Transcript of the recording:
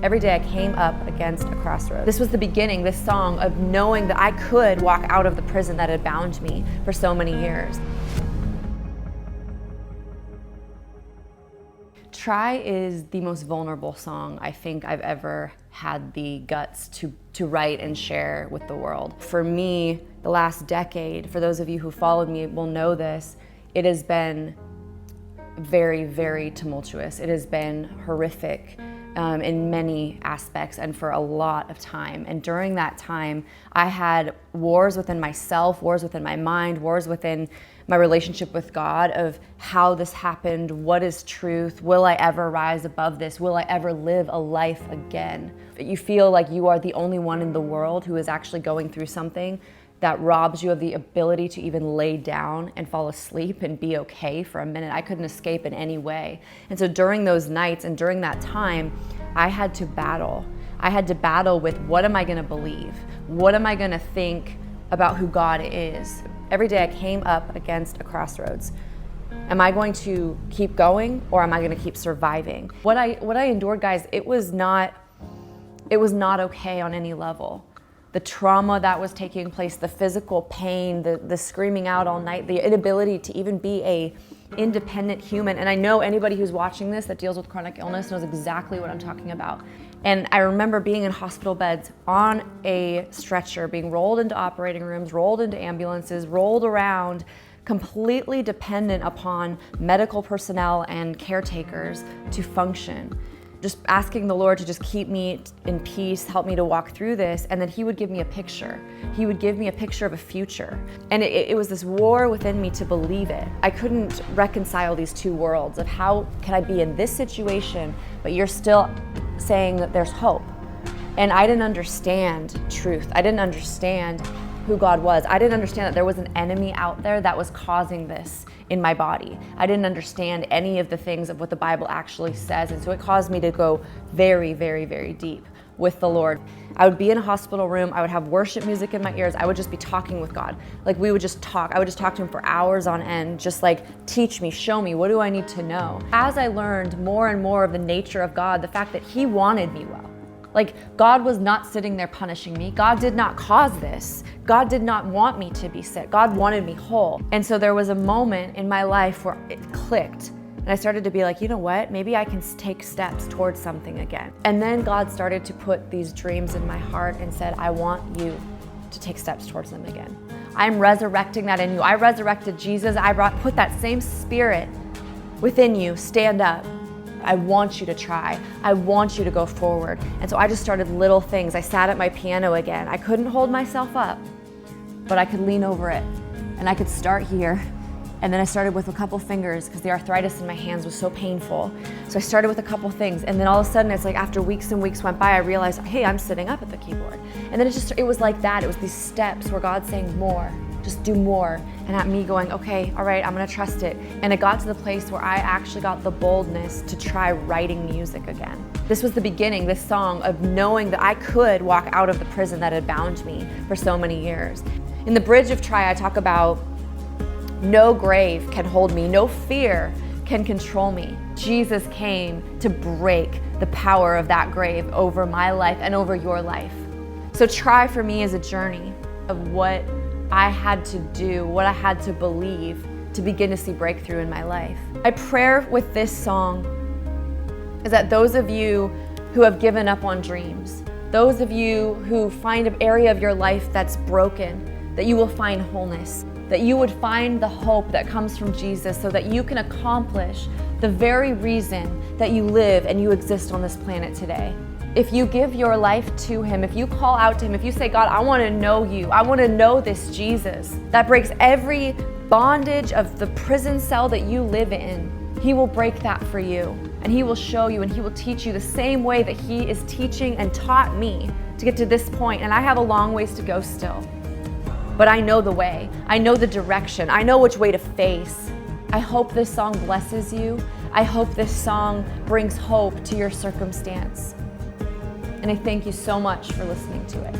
Every day I came up against a crossroads. This was the beginning, this song, of knowing that I could walk out of the prison that had bound me for so many years. Try is the most vulnerable song I think I've ever had the guts to write and share with the world. For me, the last decade, for those of you who followed me will know this, it has been very, very tumultuous. It has been horrific in many aspects and for a lot of time. And during that time, I had wars within myself, wars within my mind, wars within my relationship with God of how this happened, what is truth, will I ever rise above this, will I ever live a life again? You feel like you are the only one in the world who is actually going through something that robs you of the ability to even lay down and fall asleep and be okay for a minute. I couldn't escape in any way. And so during those nights and during that time, I had to battle. I had to battle with, what am I gonna believe? What am I gonna think about who God is? Every day I came up against a crossroads. Am I going to keep going, or am I gonna keep surviving? What I endured, guys, it was not okay on any level. The trauma that was taking place, the physical pain, the screaming out all night, the inability to even be a independent human. And I know anybody who's watching this that deals with chronic illness knows exactly what I'm talking about. And I remember being in hospital beds on a stretcher, being rolled into operating rooms, rolled into ambulances, rolled around, completely dependent upon medical personnel and caretakers to function. Just asking the Lord to just keep me in peace, help me to walk through this, and then He would give me a picture. He would give me a picture of a future. And it was this war within me to believe it. I couldn't reconcile these two worlds of how can I be in this situation, but you're still saying that there's hope. And I didn't understand truth. I didn't understand who God was. I didn't understand that there was an enemy out there that was causing this in my body. I didn't understand any of the things of what the Bible actually says. And so it caused me to go very, very, very deep with the Lord. I would be in a hospital room. I would have worship music in my ears. I would just be talking with God. Like, we would just talk. I would just talk to Him for hours on end, just like, teach me, show me, what do I need to know? As I learned more and more of the nature of God, the fact that He wanted me well. Like, God was not sitting there punishing me. God did not cause this. God did not want me to be sick. God wanted me whole. And so there was a moment in my life where it clicked. And I started to be like, you know what? Maybe I can take steps towards something again. And then God started to put these dreams in my heart and said, I want you to take steps towards them again. I'm resurrecting that in you. I resurrected Jesus. Put that same spirit within you. Stand up. I want you to try. I want you to go forward. And so I just started little things. I sat at my piano again. I couldn't hold myself up, but I could lean over it. And I could start here. And then I started with a couple fingers because the arthritis in my hands was so painful. So I started with a couple things. And then all of a sudden, it's like after weeks and weeks went by, I realized, hey, I'm sitting up at the keyboard. And then it was like that. It was these steps where God's saying more. Just do more. And at me going, okay, all right, I'm gonna trust it. And it got to the place where I actually got the boldness to try writing music again. This was the beginning, this song, of knowing that I could walk out of the prison that had bound me for so many years. In the bridge of Try, I talk about no grave can hold me, no fear can control me. Jesus came to break the power of that grave over my life and over your life. So Try for me is a journey of what I had to do, what I had to believe to begin to see breakthrough in my life. My prayer with this song is that those of you who have given up on dreams, those of you who find an area of your life that's broken, that you will find wholeness, that you would find the hope that comes from Jesus so that you can accomplish the very reason that you live and you exist on this planet today. If you give your life to Him, if you call out to Him, if you say, God, I want to know you, I want to know this Jesus, that breaks every bondage of the prison cell that you live in, He will break that for you. And He will show you and He will teach you the same way that He is teaching and taught me to get to this point. And I have a long ways to go still. But I know the way. I know the direction. I know which way to face. I hope this song blesses you. I hope this song brings hope to your circumstance. And I thank you so much for listening to it.